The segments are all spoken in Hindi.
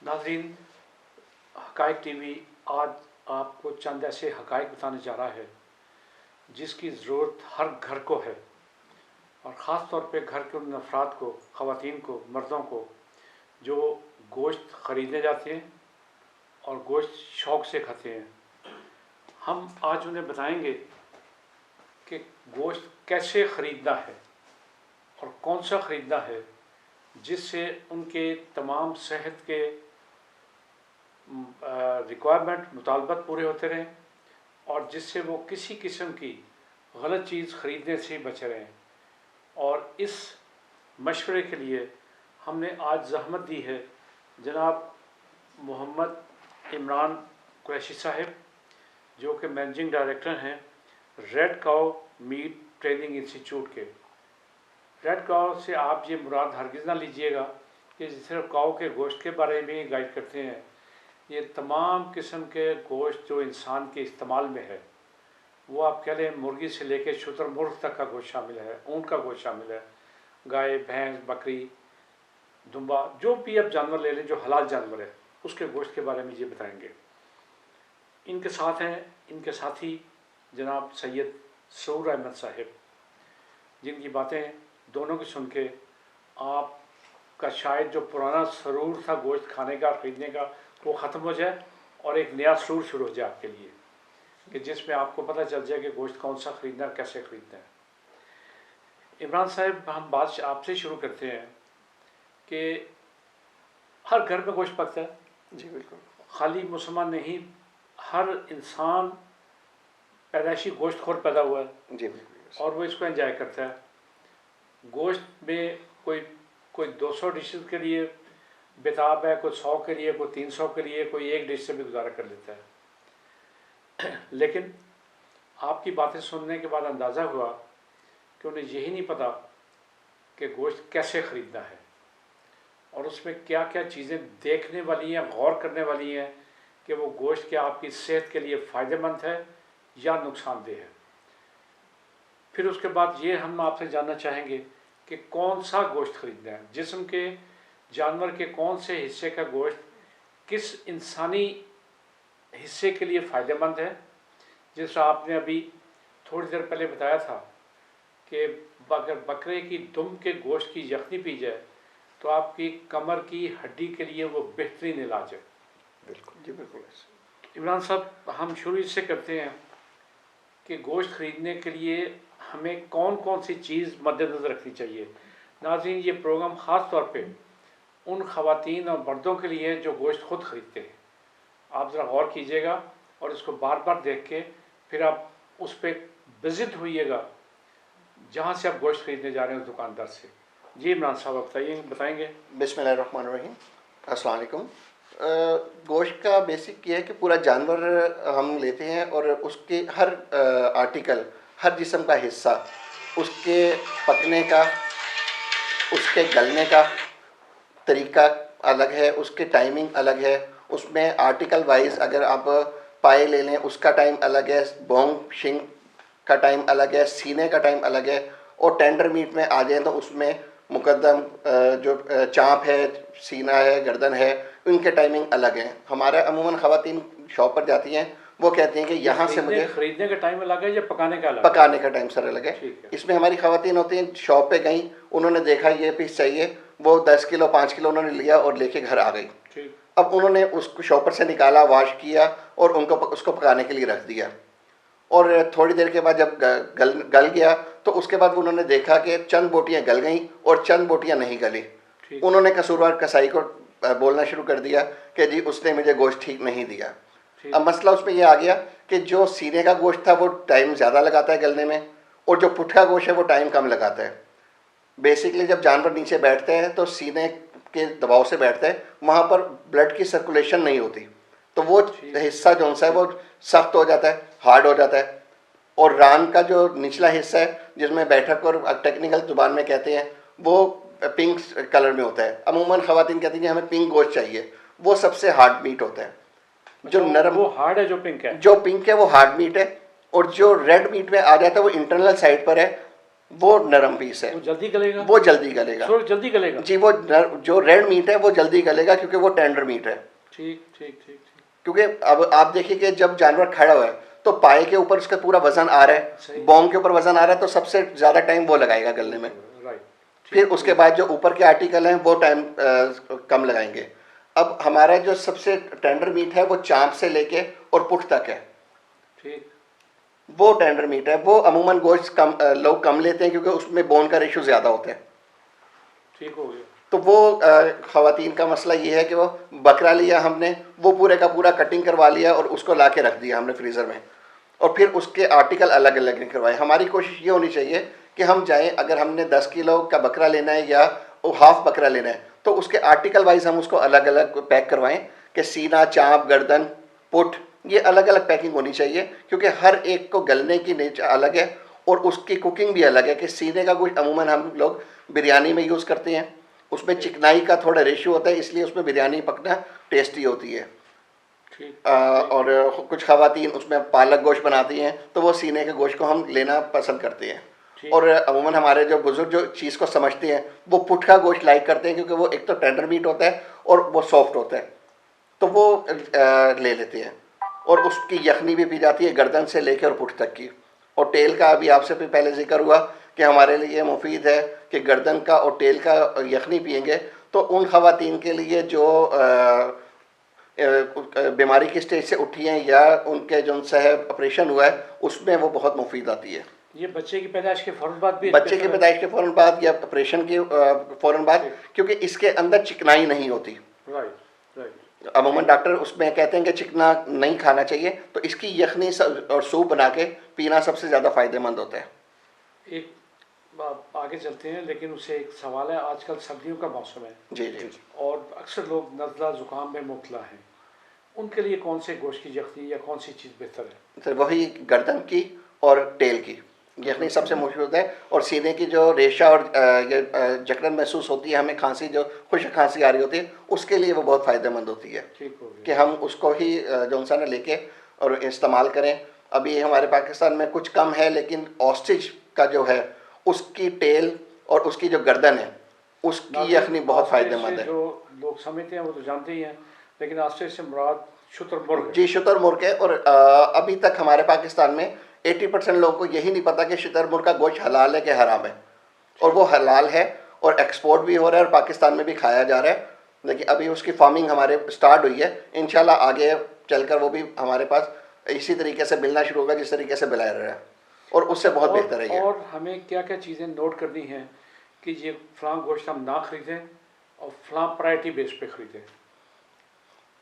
नाज़रीन, हक़ाइक़ टीवी आज आपको चंद ऐसे हक़ाइक़ बताने जा रहा है जिसकी ज़रूरत हर घर को है, और ख़ास तौर पे घर के उन अफराद को, ख़वातीन को, मर्दों को जो गोश्त ख़रीदने जाते हैं और गोश्त शौक़ से खाते हैं। हम आज उन्हें बताएंगे कि गोश्त कैसे ख़रीदना है और कौन सा ख़रीदना है जिससे उनके तमाम सेहत के रिक्वायरमेंट, मुतालबात पूरे होते रहें और जिससे वो किसी किस्म की गलत चीज़ ख़रीदने से बचे रहें। और इस मशवरे के लिए हमने आज ज़हमत दी है जनाब मोहम्मद इमरान कुरैशी साहब, जो कि मैनेजिंग डायरेक्टर हैं red cow meat training institute के। रेड काउ से आप ये मुराद हरगिज़ ना लीजिएगा कि सिर्फ काउ के गोश्त के बारे में गाइड करते हैं। ये तमाम किस्म के गोश्त जो इंसान के इस्तेमाल में है, वो आप कह लें मुर्गी से लेकर शुतुरमुर्ग तक का गोश्त शामिल है, ऊँट का गोश्त शामिल है, गाय, भैंस, बकरी, दुम्बा, जो भी आप जानवर ले लें जो हलाल जानवर है, उसके गोश्त के बारे में ये बताएंगे। इनके साथ हैं इनके साथी जनाब सैयद सऊर अहमद साहब, जिनकी बातें दोनों की सुन के आपका शायद जो पुराना सरूर था गोश्त खाने का, ख़रीदने का, वो ख़त्म हो जाए और एक नया सरूर शुरू हो जाए आपके लिए, कि जिसमें आपको पता चल जाए कि गोश्त कौन सा ख़रीदना है, कैसे ख़रीदना है। इमरान साहब, हम बात आपसे शुरू करते हैं कि हर घर में गोश्त पकता है। जी बिल्कुल। खाली मुसलमान नहीं, हर इंसान पैदाइशी गोश्त खोर पैदा हुआ है। जी बिल्कुल। और वो इसको एंजॉय करता है। गोश्त में कोई 200 डिशेस के लिए बेताब है, कोई 100 के लिए, कोई 300 के लिए, कोई एक डिश से भी गुजारा कर लेता है। लेकिन आपकी बातें सुनने के बाद अंदाज़ा हुआ कि उन्हें यही नहीं पता कि गोश्त कैसे ख़रीदना है और उसमें क्या क्या चीज़ें देखने वाली हैं, गौर करने वाली हैं कि वो गोश्त क्या आपकी सेहत के लिए फ़ायदेमंद है या नुकसानदेह है। फिर उसके बाद ये हम आपसे जानना चाहेंगे कि कौन सा गोश्त ख़रीदना है, जिस्म के जानवर के कौन से हिस्से का गोश्त किस इंसानी हिस्से के लिए फ़ायदेमंद है। जिस आपने अभी थोड़ी देर पहले बताया था कि अगर बकरे की दुम के गोश्त की यखनी पी जाए तो आपकी कमर की हड्डी के लिए वो बेहतरीन इलाज है। बिल्कुल जी बिल्कुल। इमरान साहब, हम शुरू इससे करते हैं कि गोश्त ख़रीदने के लिए हमें कौन कौन सी चीज़ मद्देनज़र रखनी चाहिए। नाज़रीन, ये प्रोग्राम ख़ास तौर पे उन ख़वातीन और मर्दों के लिए जो गोश्त ख़ुद ख़रीदते हैं। आप ज़रा गौर कीजिएगा और इसको बार बार देख के फिर आप उस पर विज़िट होइएगा जहाँ से आप गोश्त ख़रीदने जा रहे हैं उस दुकानदार से। जी इमरान साहब, बताएंगे। बिस्मिल्लाहिर्रहमानिर्रहीम। अस्सलाम वालेकुम। गोश्त का बेसिक ये है कि पूरा जानवर हम लेते हैं और उसके हर आर्टिकल, हर जिस्म का हिस्सा, उसके पकने का, उसके गलने का तरीका अलग है, उसके टाइमिंग अलग है। उसमें आर्टिकल वाइज अगर आप पाए ले लें उसका टाइम अलग है, बोंग शिंग का टाइम अलग है, सीने का टाइम अलग है। और टेंडर मीट में आ जाए तो उसमें मुकद्दम जो चाँप है, सीना है, गर्दन है, उनके टाइमिंग अलग हैं। हमारे अमूमन ख़वातीन शॉप पर जाती हैं, वो कहती हैं कि यहाँ से मुझे ख़रीदने का टाइम अलग है या पकाने का अलग? पकाने का टाइम सर अलग है। इसमें हमारी ख़वातीन होती हैं, शॉप पे गई, उन्होंने देखा ये पीस चाहिए, वो 10 किलो 5 किलो उन्होंने लिया और लेके घर आ गई। अब उन्होंने उसको शॉपर से निकाला, वॉश किया और उसको पकाने के लिए रख दिया। और थोड़ी देर के बाद जब गल गया तो उसके बाद उन्होंने देखा कि चंद बोटियां गल गईं और चंद बोटियां नहीं गली। उन्होंने कसूरवार कसाई को बोलना शुरू कर दिया कि जी उसने मुझे गोश्त ठीक नहीं दिया। अब मसला उसमें यह आ गया कि जो सीने का गोश्त था वो टाइम ज़्यादा लगाता है गलने में, और जो पुट्ठा गोश्त है वो टाइम कम लगाता है। बेसिकली जब जानवर नीचे बैठते हैं तो सीने के दबाव से बैठते हैं, वहाँ पर ब्लड की सर्कुलेशन नहीं होती, तो वो हिस्सा जो सा है वो सख्त हो जाता है, हार्ड हो जाता है। और रान का जो निचला हिस्सा है जिसमें बैठक और टेक्निकल जुबान में कहते हैं, वो पिंक कलर में होता है। अमूमन ख़वातीन कहती हैं हमें पिंक गोश्त चाहिए, वो सबसे हार्ड मीट होता है। जो नरम, वो हार्ड है, जो पिंक है, वो हार्ड मीट है। और जो रेड मीट में आ जाता है वो इंटरनल साइड पर है, वो नरम पीस है, वो जल्दी गलेगा, वो जल्दी गलेगा, जल्दी गलेगा जी। वो जो रेड मीट है वो जल्दी गलेगा क्योंकि वो टेंडर मीट है। ठीक ठीक ठीक। क्योंकि अब आप देखिए कि जब जानवर खड़ा हुआ है तो पाए के ऊपर उसका पूरा वजन आ रहा है, बोंग के ऊपर वजन आ रहा है, तो सबसे ज्यादा टाइम वो लगाएगा गलने में। फिर उसके बाद जो ऊपर के आर्टिकल हैं वो टाइम कम लगाएंगे। अब हमारा जो सबसे टेंडर मीट है वो चांप से लेके और पुट तक है, ठीक। वो टेंडर मीट है, वो अमूमन गोश्त कम लोग कम लेते हैं क्योंकि उसमें बोन का रेशो ज़्यादा होता है। ठीक हो गया। तो वो ख़वातीन का मसला ये है कि वो बकरा लिया हमने, वो पूरे का पूरा कटिंग करवा लिया और उसको ला के रख दिया हमने फ्रीज़र में, और फिर उसके आर्टिकल अलग अलग नहीं करवाए। हमारी कोशिश ये होनी चाहिए कि हम जाएँ, अगर हमने 10 किलो का बकरा लेना है या हाफ बकरा लेना है तो उसके आर्टिकल वाइज हम उसको अलग अलग पैक करवाएं कि सीना, चाँप, गर्दन, पुट, ये अलग अलग पैकिंग होनी चाहिए क्योंकि हर एक को गलने की नेचर अलग है और उसकी कुकिंग भी अलग है। कि सीने का गोश्त अमूमन हम लोग बिरयानी में यूज़ करते हैं, उसमें चिकनाई का थोड़ा रेशियो होता है, इसलिए उसमें बिरयानी पकना टेस्टी होती है। और कुछ ख़वातीन उसमें पालक गोश्त बनाती हैं तो वो सीने के गोश्त को हम लेना पसंद करते हैं। और अमूमन हमारे जो बुजुर्ग जो चीज़ को समझते हैं वो पुट का गोश्त लाइक करते हैं क्योंकि वो एक तो टेंडर मीट होता है और वो सॉफ्ट होता है, तो वो ले लेते हैं। और उसकी यखनी भी पी जाती है गर्दन से लेकर और पुट तक की। और टेल का अभी आपसे भी पहले जिक्र हुआ कि हमारे लिए मुफीद है कि गर्दन का और टेल का यखनी पियेंगे तो उन ख़वातीन के लिए जो बीमारी की स्टेज से उठी हैं या उनके जो उनसे ऑपरेशन हुआ है उसमें वो बहुत मुफीद आती है। ये बच्चे की पैदाइश के फ़ौरन बाद भी, बच्चे की पैदाइश के फ़ौरन बाद या ऑपरेशन के फ़ौरन बाद, क्योंकि इसके अंदर चिकनाई नहीं होती। राइट। अमूमन डॉक्टर उसमें कहते हैं कि चिकना नहीं खाना चाहिए, तो इसकी यखनी और सूप बना के पीना सबसे ज़्यादा फ़ायदेमंद होता है। एक आगे चलते हैं, लेकिन उससे एक सवाल है, आजकल सर्दियों का मौसम है जी जी, और अक्सर लोग नज़ला ज़ुकाम में मुब्तला हैं, उनके लिए कौन से गोश्त की यखनी या कौन सी चीज़ बेहतर है? सर वही गर्दन की और टेल की यखनी सबसे मशहूर है। और सीने की जो रेशा और जकड़न महसूस होती है, हमें खांसी, जो खुश्क खांसी आ रही होती है, उसके लिए वो बहुत फ़ायदेमंद होती है कि हम उसको ही जो सा लेके और इस्तेमाल करें। अभी हमारे पाकिस्तान में कुछ कम है, लेकिन ऑस्ट्रिच का जो है उसकी टेल और उसकी जो गर्दन है उसकी यखनी बहुत फ़ायदेमंद है। जो लोग समझते हैं वो तो जानते ही हैं, लेकिन ऑस्ट्रिच से मुराद शुतुरमुर्ग। जी, शुतुरमुर्ग है। और अभी तक हमारे पाकिस्तान में 80% लोगों को यही नहीं पता कि शुतुरमुर्ग का गोश्त हलाल है कि हराम है, और वो हलाल है और एक्सपोर्ट भी हो रहा है और पाकिस्तान में भी खाया जा रहा है। लेकिन अभी उसकी फार्मिंग हमारे स्टार्ट हुई है, इंशाल्लाह आगे चलकर वो भी हमारे पास इसी तरीके से मिलना शुरू होगा जिस तरीके से मिला रहा है, और उससे बहुत बेहतर है ये। और हमें क्या क्या चीज़ें नोट करनी हैं कि ये फ़लाँ गोश्त हम ना ख़रीदें और फ़लाँ प्रायोरिटी बेस पे ख़रीदें?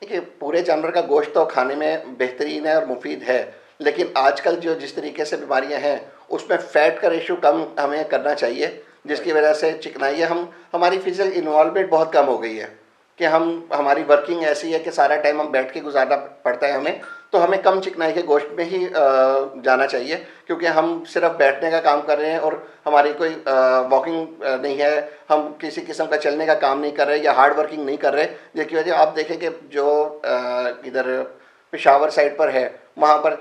देखिए, पूरे जानवर का गोश्त तो खाने में बेहतरीन है और मुफीद है, लेकिन आजकल जो जिस तरीके से बीमारियां हैं उसमें फ़ैट का रेशो कम हमें करना चाहिए, जिसकी वजह से चिकनाई हमारी फिजिकल इन्वॉल्वमेंट बहुत कम हो गई है कि हमारी वर्किंग ऐसी है कि सारा टाइम हम बैठ के गुजारना पड़ता है हमें, तो हमें कम चिकनाई के गोश्त में ही जाना चाहिए क्योंकि हम सिर्फ बैठने का काम कर रहे हैं और हमारी कोई वॉकिंग नहीं है, हम किसी किस्म का चलने का काम नहीं कर रहे या हार्ड वर्किंग नहीं कर रहे, जिसकी वजह आप देखें कि जो इधर पेशावर साइड पर है वहाँ पर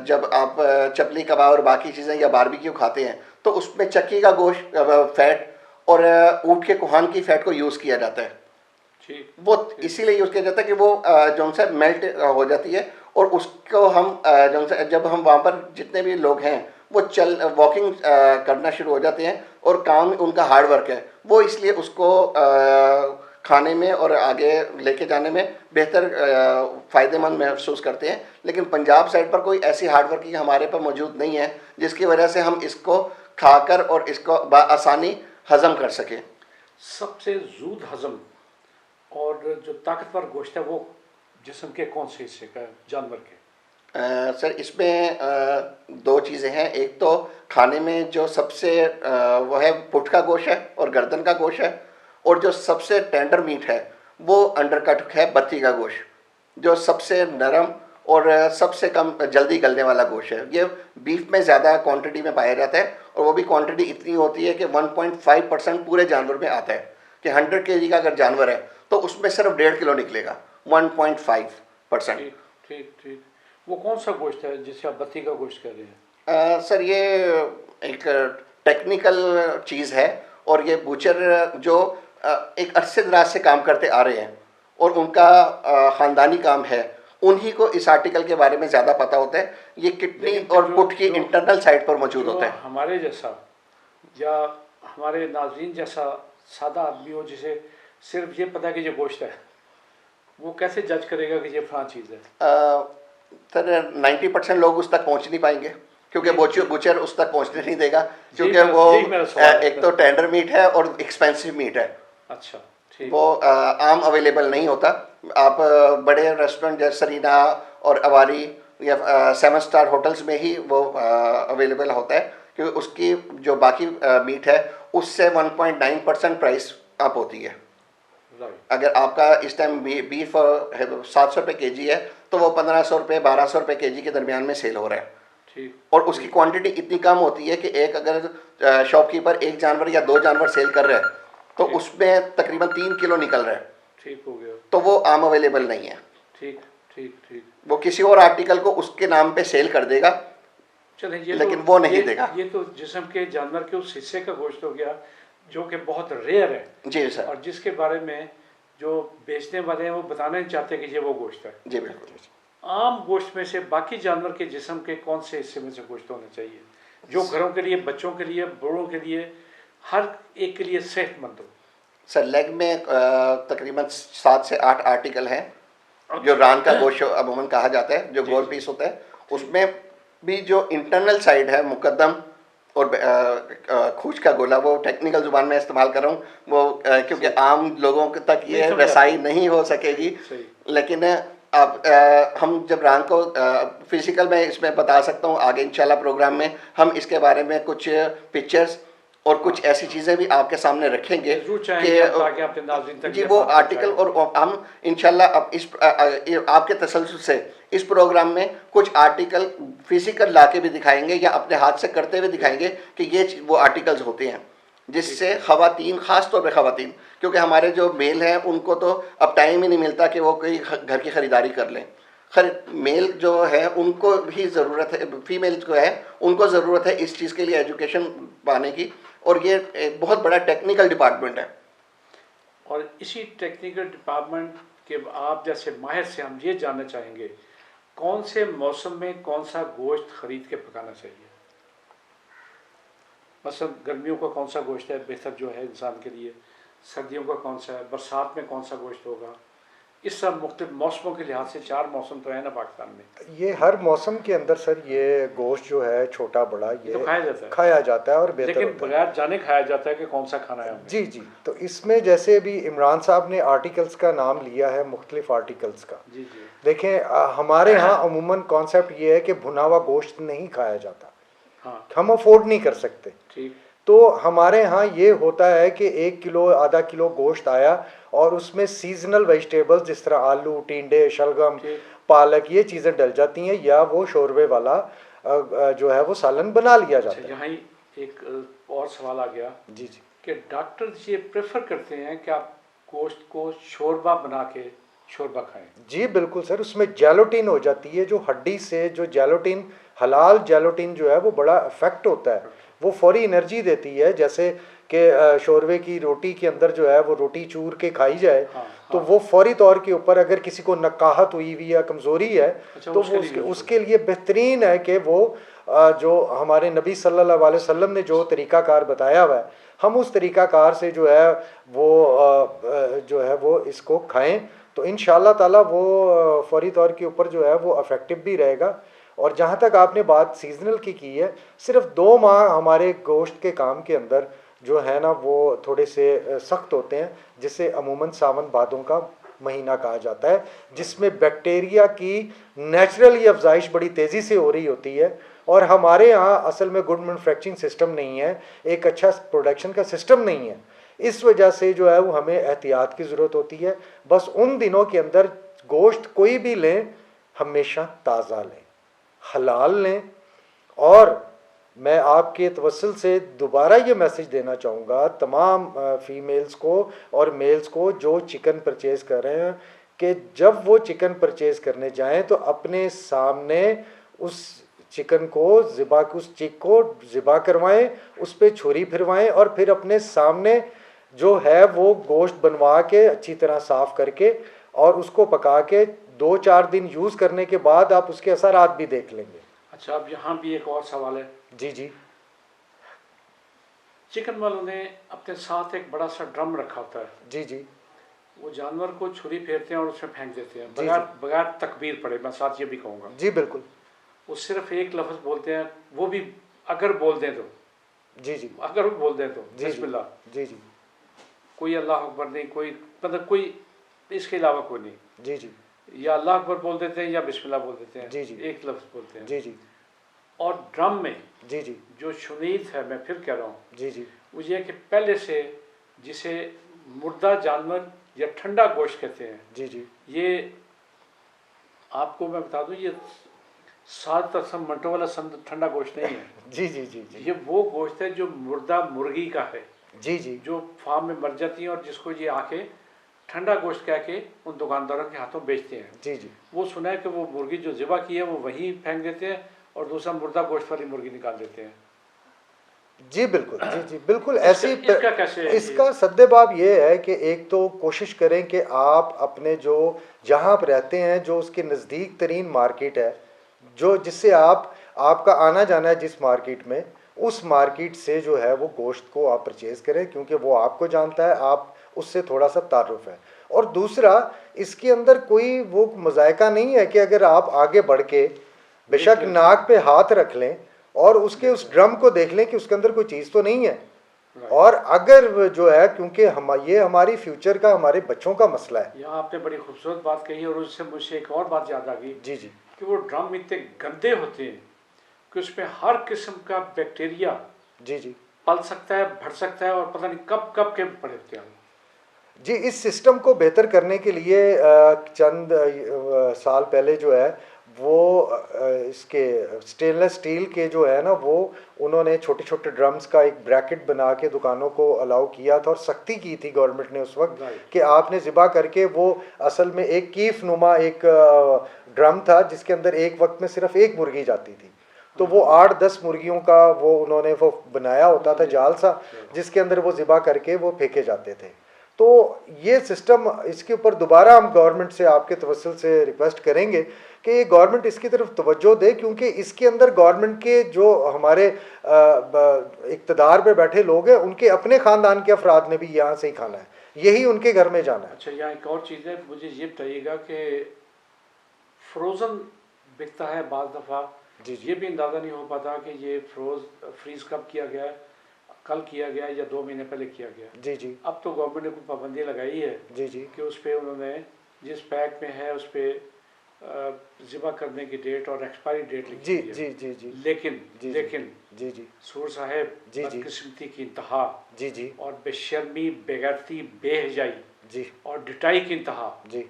जब आप चपली कबाब और बाकी चीज़ें या बारबेक्यू खाते हैं तो उसमें चक्की का गोश्त, फैट और ऊँट के कोहान की फ़ैट को यूज़ किया जाता है। वो इसीलिए यूज़ किया जाता है कि वो जो से मेल्ट हो जाती है, और उसको हम जो से जब हम वहाँ पर जितने भी लोग हैं वो वॉकिंग करना शुरू हो जाते हैं और काम उनका हार्ड वर्क है, वो इसलिए उसको खाने में और आगे लेके जाने में बेहतर फ़ायदेमंद महसूस करते हैं। लेकिन पंजाब साइड पर कोई ऐसी हार्ड वर्किंग हमारे पर मौजूद नहीं है जिसकी वजह से हम इसको खाकर और इसको आसानी हज़म कर सकें। सबसे ज़ूद हज़म और जो ताकतवर गोश्त है वो जिस्म के कौन से हिस्से का जानवर के? सर इसमें दो चीज़ें हैं। एक तो खाने में जो सबसे वो है पुट का गोश्त है और गर्दन का गोश्त है, और जो सबसे टेंडर मीट है वो अंडरकट है बत्ती का गोश्त, जो सबसे नरम और सबसे कम जल्दी गलने वाला गोश्त है। ये बीफ में ज़्यादा क्वांटिटी में पाया जाता है, और वो भी क्वांटिटी इतनी होती है कि 1.5% पूरे जानवर में आता है कि 100 kg का अगर जानवर है तो उसमें सिर्फ 1.5 किलो निकलेगा, 1.5%। ठीक ठीक। वो कौन सा गोश्त है जिसे आप बत्ती का गोश्त कह रहे हैं? सर ये एक टेक्निकल चीज़ है, और ये बूचर जो एक अरसे दराज से काम करते आ रहे हैं और उनका ख़ानदानी काम है, उन्हीं को इस आर्टिकल के बारे में ज़्यादा पता होता है। ये किडनी और पुट की इंटरनल साइड पर मौजूद होता है। हमारे जैसा या हमारे नाज़रीन जैसा सादा आदमी हो, जिसे सिर्फ ये पता है कि ये गोश्त है, वो कैसे जज करेगा कि ये फलां चीज़ है? सर 90% लोग उस तक पहुंच नहीं पाएंगे, क्योंकि बूचर उस तक पहुंचने नहीं देगा, क्योंकि वो एक तो टेंडर मीट है और एक्सपेंसिव मीट है। अच्छा, ठीक। वो आम अवेलेबल नहीं होता। आप बड़े रेस्टोरेंट जैसे सरीना और अवारी या 7 स्टार होटल्स में ही वो अवेलेबल होता है, क्योंकि उसकी जो बाकी मीट है उससे 1.9% प्राइस अप होती है। अगर आपका इस टाइम बीफ 700 रुपये के जी है, तो वो 1500 रुपये 1200 रुपये के जी के दरमियान में सेल हो रहा है। ठीक। और उसकी क्वांटिटी इतनी कम होती है कि एक अगर शॉपकीपर एक जानवर या 2 जानवर सेल कर रहा है, तो उसमें तकरीबन 3 किलो निकल रहा है। ठीक हो गया। तो वो आम अवेलेबल नहीं है। ठीक ठीक ठीक। वो किसी और आर्टिकल को उसके नाम पे सेल कर देगा, चले, लेकिन वो नहीं देगा। ये तो जिस्म के जानवर के उस हिस्से का गोश्त हो गया जो कि बहुत रेयर है। जी सर। और जिसके बारे में जो बेचने वाले हैं वो बताना नहीं चाहते कि ये वो गोश्त है। जी बिल्कुल। आम गोश्त में से बाकी जानवर के जिस्म के कौन से हिस्से में से गोश्त होना चाहिए जो घरों के लिए, बच्चों के लिए, बूढ़ों के लिए, हर एक के लिए सेहतमंद हो? सर लेग में तकरीबन 7 से 8 आर्टिकल हैं जो रान का गोश्त अमूमन कहा जाता है, जो गोल पीस होता है। उसमें भी जो इंटरनल साइड है, मुकद्दम और खूज का गोला, वो टेक्निकल जुबान में इस्तेमाल कर रहा हूँ वो क्योंकि आम लोगों तक ये रसाई नहीं हो सकेगी। लेकिन अब हम जब रान को फिजिकल में इसमें बता सकता हूँ आगे इंशाल्लाह प्रोग्राम में हम इसके बारे में कुछ पिक्चर्स और कुछ ऐसी चीज़ें भी आपके सामने रखेंगे कि जी वो आर्टिकल, और हम इंशाल्लाह अब इस आपके तसल्सल से इस प्रोग्राम में कुछ आर्टिकल फिजिकल लाके भी दिखाएंगे या अपने हाथ से करते हुए दिखाएंगे कि ये वो आर्टिकल्स होते हैं, जिससे ख़वातीन, ख़ास तौर पे ख़वातीन, क्योंकि हमारे जो मेल हैं उनको तो अब टाइम ही नहीं मिलता कि वो कोई घर की ख़रीदारी कर लें। मेल जो है उनको भी ज़रूरत है, फीमेल जो है उनको ज़रूरत है इस चीज़ के लिए एजुकेशन पाने की, और ये एक बहुत बड़ा टेक्निकल डिपार्टमेंट है। और इसी टेक्निकल डिपार्टमेंट के आप जैसे माहिर से हम ये जानना चाहेंगे, कौन से मौसम में कौन सा गोश्त ख़रीद के पकाना चाहिए? मसलन गर्मियों का कौन सा गोश्त है बेहतर जो है इंसान के लिए, सर्दियों का कौन सा है, बरसात में कौन सा गोश्त होगा? इस सब मुख्तलिफ मौसमों के लिहाज से 4 मौसम तो है ना पाकिस्तान में। ये हर मौसम के अंदर सर ये गोश्त जो है छोटा बड़ा ये तो खाया जाता है और बेहतर, लेकिन बगैर जाने खाया जाता है कि कौन सा खाना है। जी जी। तो इसमें जैसे भी इमरान साहब ने आर्टिकल्स का नाम लिया है, मुख्तलिफ आर्टिकल्स का। जी जी। देखें हमारे यहाँ अमूमन कॉन्सेप्ट ये है कि भुना हुआ गोश्त नहीं खाया जाता। हाँ। हम अफोर्ड नहीं कर सकते। ठीक। तो हमारे यहाँ ये होता है कि 1 किलो आधा किलो गोश्त आया और उसमें सीजनल वेजिटेबल्स जिस तरह आलू, टिंडे, शलगम, पालक, ये चीज़ें डल जाती हैं, या वो शोरबे वाला जो है वो सालन बना लिया जाता है। यहाँ एक और सवाल आ गया जी जी कि डॉक्टर ये प्रेफर करते हैं कि आप गोश्त को शोरबा बना के शोरबा खाएं। जी बिल्कुल सर, उसमें जेलोटिन हो जाती है, जो हड्डी से जो जेलोटिन, हलाल जेलोटिन जो है वो बड़ा इफेक्ट होता है, वो फौरी एनर्जी देती है। जैसे कि शोरबे की रोटी के अंदर जो है वो रोटी चूर के खाई जाए, तो वो फौरी तौर के ऊपर अगर किसी को नकाहत हुई हुई या कमज़ोरी है तो वो उसके लिए बेहतरीन है कि वो जो हमारे नबी सल्लल्लाहु अलैहि वसल्लम ने जो तरीक़ाकार बताया हुआ है, हम उस तरीक़ाकार से जो है वो इसको खाएं, तो इंशाअल्लाह ताला वो फौरी तौर के ऊपर जो है वो इफ़ेक्टिव भी रहेगा। और जहाँ तक आपने बात सीजनल की है, सिर्फ 2 माह हमारे गोश्त के काम के अंदर जो है ना वो थोड़े से सख्त होते हैं, जिसे अमूमन सावन भादों का महीना कहा जाता है, जिसमें बैक्टीरिया की नेचुरली अफजाइश बड़ी तेज़ी से हो रही होती है। और हमारे यहाँ असल में गुड मैन्युफैक्चरिंग सिस्टम नहीं है, एक अच्छा प्रोडक्शन का सिस्टम नहीं है, इस वजह से जो है वो हमें एहतियात की ज़रूरत होती है। बस उन दिनों के अंदर गोश्त कोई भी लें हमेशा ताज़ा लें, हलाल लें। और मैं आपके तवस्सुल से दोबारा ये मैसेज देना चाहूँगा तमाम फीमेल्स को और मेल्स को जो चिकन परचेज़ कर रहे हैं, कि जब वो चिकन परचेज़ करने जाएं तो अपने सामने उस चिकन को ज़िबा, उस चिक को ज़िबा करवाएं, उस पर छुरी फिरवाएं और फिर अपने सामने जो है वो गोश्त बनवा के अच्छी तरह साफ़ करके और उसको पका के 2-4 दिन यूज़ करने के बाद आप उसके असरात भी देख लेंगे। अच्छा, अब यहाँ भी एक और सवाल है। जी जी। चिकन वालों ने अपने साथ एक बड़ा सा ड्रम रखा होता है। जी जी। वो जानवर को छुरी फेरते हैं और उसमें फेंक देते हैं जी, बगैर तकबीर पड़े। मैं साथ ये भी कहूँगा, जी बिल्कुल। वो सिर्फ एक लफ्ज़ बोलते हैं, वो भी अगर बोल दें तो, जी जी, अगर वो बोल दें तो जी बिस्मिल्लाह, जी जी, कोई अल्लाह अकबर नहीं, कोई मतलब कोई इसके अलावा कोई नहीं। जी जी, या अल्लाह अकबर बोल देते हैं या बिस्मिल्लाह बोल देते हैं। जी जी, एक लफ्ज़ बोलते हैं। जी जी, और ड्रम में जी जी, जो शुनीद है, मैं फिर कह रहा हूँ, जी जी, वो ये कि पहले से जिसे मुर्दा जानवर या ठंडा गोश्त कहते हैं, जी जी, ये आपको मैं बता दूं, ये 7% मंटो वाला ठंडा गोश्त नहीं है। जी जी, जी जी, ये वो गोश्त है जो मुर्दा मुर्गी का है, जी जी, जो फार्म में मर जाती है और जिसको ये आके ठंडा गोश्त कह के उन दुकानदारों के हाथों बेचते हैं। जी जी, वो सुना है कि वो मुर्गी जो ज़िबा की है वो वहीं फेंक देते हैं और दूसरा मुर्दा गोश्त वाली मुर्गी निकाल देते हैं। जी बिल्कुल, जी जी बिल्कुल। ऐसी इसका कैसे है? इसका सद्देबाब ये है कि एक तो कोशिश करें कि आप अपने जो जहाँ आप रहते हैं, जो उसके नज़दीक तरीन मार्केट है, जो जिससे आपका आना जाना है जिस मार्केट में, उस मार्केट से जो है वो गोश्त को आप परचेज़ करें, क्योंकि वो आपको जानता है, आप उससे थोड़ा सा तारुफ है। और दूसरा, इसके अंदर कोई वो मज़ायका नहीं है कि अगर आप आगे बढ़ के बेशक नाक पे हाथ रख लें और उसके उस ड्रम को देख लें कि उसके अंदर कोई चीज़ तो नहीं है। और अगर जो है, क्योंकि ये हमारी फ्यूचर का, हमारे बच्चों का मसला है। यहाँ आपने बड़ी खूबसूरत बात कही और उससे मुझे एक और बात याद आ गई। जी जी, कि वो ड्रम इतने गंदे होते हैं कि उसमें हर किस्म का बैक्टीरिया जी जी, पल सकता है, बढ़ सकता है और पता नहीं कब कब के पड़े होते हैं। जी इस सिस्टम को बेहतर करने के लिए चंद साल पहले जो है वो इसके स्टेनलेस स्टील के जो है ना, वो उन्होंने छोटे छोटे ड्रम्स का एक ब्रैकेट बना के दुकानों को अलाउ किया था और सख्ती की थी गवर्नमेंट ने उस वक्त कि आपने ज़िबा करके, वो असल में एक कीफ नुमा एक ड्रम था जिसके अंदर एक वक्त में सिर्फ एक मुर्गी जाती थी। तो वो 8-10 मुर्गियों का वो उन्होंने वो बनाया होता था जाल सा, जिसके अंदर वो ज़िबा करके वो फेंके जाते थे। तो ये सिस्टम, इसके ऊपर दोबारा हम गवर्नमेंट से आपके तवस्सुल से रिक्वेस्ट करेंगे कि ये गवर्नमेंट इसकी तरफ तवज्जो दे, क्योंकि इसके अंदर गवर्नमेंट के जो हमारे इक़्तिदार पे बैठे लोग हैं, उनके अपने ख़ानदान के अफराद ने भी यहाँ से ही खाना है, यही उनके घर में जाना है। अच्छा, यहाँ एक और चीज़ है, मुझे ये बताइएगा कि फ्रोज़न बिकता है बाज़ दफ़ा, ये भी अंदाज़ा नहीं हो पाता कि ये फ्रीज़ कब किया गया है, कल किया गया या 2 महीने पहले किया गया। जी जी, अब तो गवर्नमेंट ने कोई पाबंदी लगाई है जी जी, कि उस पर उन्होंने जिस पैक में है उस पर ज़िबा करने की डेट और एक्सपायरी डेट लिखी जी है। जी जी जी, लेकिन जी लेकिन जी जी, सूर साहब, जी जी, बदकिस्मती की इंतहा जी जी, और बेशर्मी, बेगैरती, बेहजाई जी और डिटाई की इंतहा जी,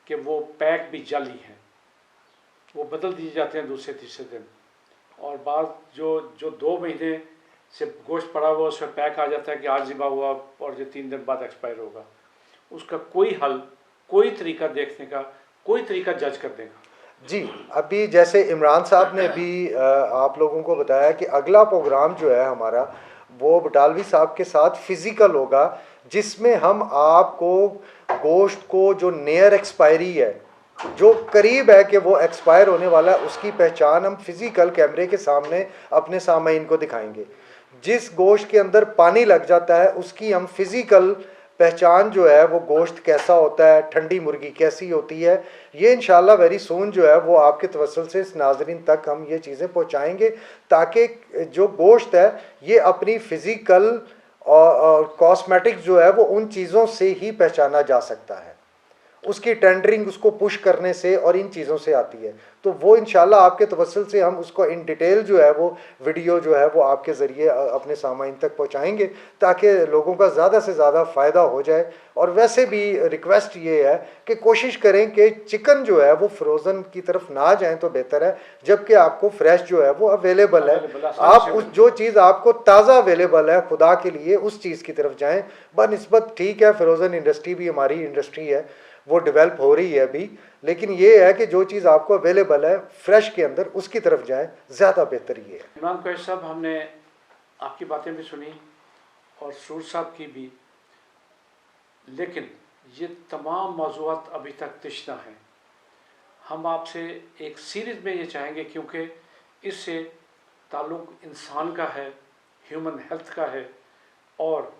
कि वो पैक भी जाली हैं, वो बदल दिए जाते हैं दूसरे तीसरे दिन। और बाद जो 2 महीने से गोश्त पड़ा हुआ उसमें पैक आ जाता है कि आज ज़िबा हुआ और ये 3 दिन बाद एक्सपायर होगा। उसका कोई हल, कोई तरीका देखने का, कोई तरीका जज करने का? जी, अभी जैसे इमरान साहब ने भी आप लोगों को बताया कि अगला प्रोग्राम जो है हमारा, वो बटालवी साहब के साथ फिज़िकल होगा, जिसमें हम आपको गोश्त को जो नियर एक्सपायरी है, जो करीब है कि वो एक्सपायर होने वाला है, उसकी पहचान हम फिज़िकल कैमरे के सामने अपने सामईन को दिखाएंगे। जिस गोश्त के अंदर पानी लग जाता है उसकी हम फिज़िकल पहचान जो है, वो गोश्त कैसा होता है, ठंडी मुर्गी कैसी होती है, ये इंशाल्लाह वेरी सून जो है वो आपके तवस्सुल से इस नाज़रीन तक हम ये चीज़ें पहुंचाएंगे, ताकि जो गोश्त है ये अपनी फ़िज़िकल और कॉस्मेटिक्स जो है वो उन चीज़ों से ही पहचाना जा सकता है, उसकी टेंडरिंग उसको पुश करने से और इन चीज़ों से आती है। तो वो इंशाल्लाह आपके तवस्सुल से हम उसको इन डिटेल जो है वो वीडियो जो है वो आपके ज़रिए अपने सामाइन तक पहुंचाएंगे, ताकि लोगों का ज़्यादा से ज़्यादा फ़ायदा हो जाए। और वैसे भी रिक्वेस्ट ये है कि कोशिश करें कि चिकन जो है वो फ्रोज़न की तरफ ना जाएँ तो बेहतर है, जबकि आपको फ्रेश जो है वो अवेलेबल है। आप उस जो चीज़ आपको ताज़ा अवेलेबल है, खुदा के लिए उस चीज़ की तरफ जाएँ। बनिस्बत ठीक है, फ्रोज़न इंडस्ट्री भी हमारी इंडस्ट्री है, वो डेवलप हो रही है अभी, लेकिन ये है कि जो चीज़ आपको अवेलेबल है फ्रेश के अंदर उसकी तरफ जाएं, ज़्यादा बेहतर ये है। इमरान कैश साहब, हमने आपकी बातें भी सुनी और सूर साहब की भी, लेकिन ये तमाम मौज़ूआत अभी तक तशना हैं। हम आपसे एक सीरीज़ में ये चाहेंगे, क्योंकि इससे ताल्लुक़ इंसान का है, ह्यूमन हेल्थ का है, और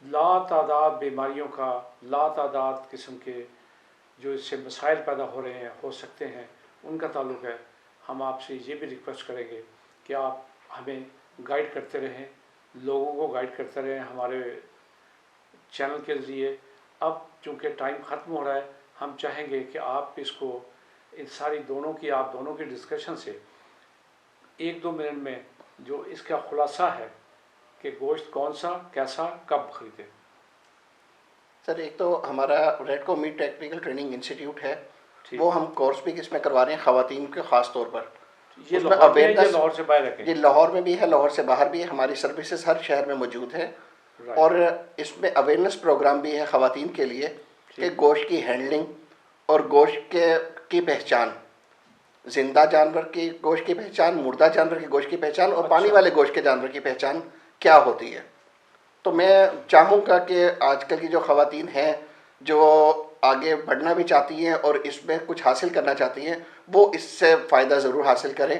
लातादाद बीमारियों का, लातादाद किस्म के जो इससे मसाइल पैदा हो रहे हैं, हो सकते हैं, उनका ताल्लुक़ है। हम आपसे ये भी रिक्वेस्ट करेंगे कि आप हमें गाइड करते रहें, लोगों को गाइड करते रहें हमारे चैनल के ज़रिए। अब चूँकि टाइम ख़त्म हो रहा है, हम चाहेंगे कि आप इसको, इन सारी दोनों की डिस्कशन से 1-2 मिनट में जो इसका खुलासा है कि गोश्त कौन सा, कैसा, कब खरीदें। सर, एक तो हमारा रेडको मीट टेक्निकल ट्रेनिंग इंस्टीट्यूट है, वो हम कोर्स भी इसमें करवा रहे हैं ख़वातीन के ख़ास तौर पर। ये लाहौर से बाहर है? ये लाहौर में भी है, लाहौर से बाहर भी है, हमारी सर्विसेज हर शहर में मौजूद है। और इसमें अवेयरनेस प्रोग्राम भी है ख़वातीन के लिए कि गोश्त की हैंडलिंग और गोश्त की पहचान, जिंदा जानवर की गोश्त की पहचान, मुर्दा जानवर की गोश्त की पहचान और पानी वाले गोश्त के जानवर की पहचान क्या होती है। तो मैं चाहूँगा कि आजकल की जो ख़वातीन हैं, जो आगे बढ़ना भी चाहती हैं और इसमें कुछ हासिल करना चाहती हैं, वो इससे फ़ायदा ज़रूर हासिल करें,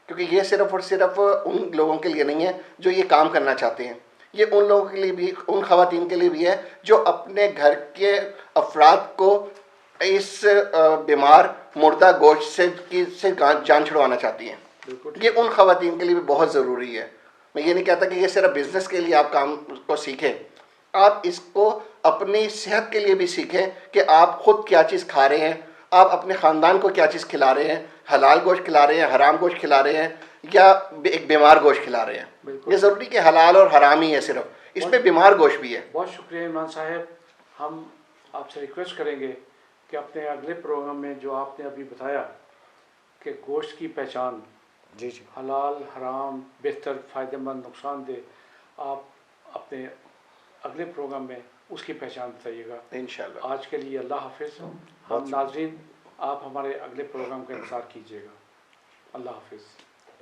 क्योंकि ये सिर्फ़ और सिर्फ उन लोगों के लिए नहीं है जो ये काम करना चाहते हैं, ये उन लोगों के लिए भी, उन ख़वातीन के लिए भी है जो अपने घर के अफराद को इस बीमार मुर्दा गोश्त से जान छुड़वाना चाहती हैं। ये उन ख़वातीन के लिए भी बहुत ज़रूरी है। मैं ये नहीं कहता कि ये सिर्फ बिज़नेस के लिए आप काम को सीखें, आप इसको अपनी सेहत के लिए भी सीखें कि आप ख़ुद क्या चीज़ खा रहे हैं, आप अपने ख़ानदान को क्या चीज़ खिला रहे हैं, हलाल गोश्त खिला रहे हैं, हराम गोश्त खिला रहे हैं, या एक बीमार गोश्त खिला रहे हैं। ये ज़रूरी कि हलाल और हराम ही है सिर्फ, इसमें बीमार गोश्त भी है। बहुत शुक्रिया इमरान साहब। हम आपसे रिक्वेस्ट करेंगे कि अपने अगले प्रोग्राम में जो आपने अभी बताया कि गोश्त की पहचान, जी, हलाल, हराम, बेहतर, फ़ायदेमंद, नुकसानदेह, आप अपने अगले प्रोग्राम में उसकी पहचान बताइएगा इंशाअल्लाह। आज के लिए अल्लाह हाफिज़। हम नाज़रीन, आप हमारे अगले प्रोग्राम का इंतज़ार कीजिएगा। अल्लाह हाफिज़।